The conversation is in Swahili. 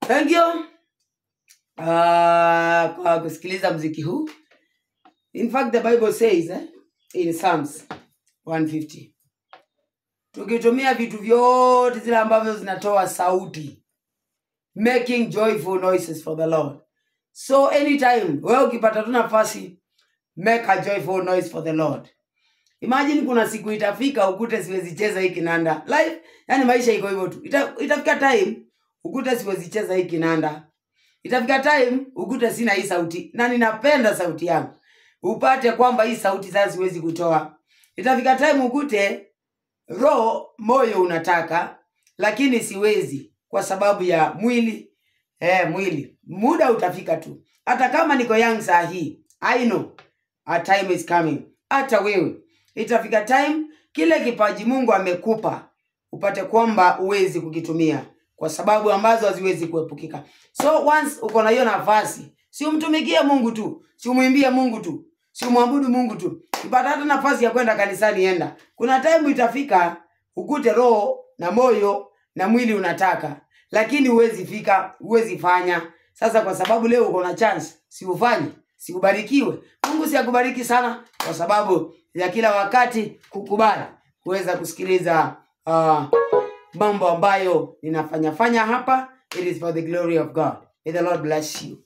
Thank you kwa kusikiliza muziki huu. In fact, the Bible says in Psalms 150, tukitumia vitu vyote zile ambavyo zinatoa sauti, making joyful noises for the Lord. So anytime wewe ukipata tu nafasi, make a joyful noise for the Lord. Imagine kuna siku itafika ukute siwezi cheza hii kinanda live, yani maisha iko hivyo tu. Itafika time ukute siwezi cheza hii kinanda. Itafika time ukute sina hii sauti na ninapenda sauti yangu, upate kwamba hii sauti sasa siwezi kutoa. Itafika time ukute roho moyo unataka lakini siwezi kwa sababu ya mwili. Mwili muda utafika tu. Hata kama niko young saa hii, I know a time is coming. Hata wewe itafika time kile kipaji Mungu amekupa upate kwamba uwezi kukitumia kwa sababu ambazo haziwezi kuepukika. So once uko na hiyo nafasi, si umtumikie Mungu tu, si umuimbie Mungu tu, si umwabudu Mungu tu. Ukipata hata nafasi ya kwenda kanisani, enda. Kuna time itafika ukute roho na moyo na mwili unataka lakini huwezi fika, huwezi fanya. Sasa kwa sababu leo uko na chance, si ufanye, si ubarikiwe. Mungu si akubariki sana kwa sababu ya kila wakati kukubali kuweza kusikiliza mambo ambayo ninafanya hapa. It is for the glory of God. May the Lord bless you.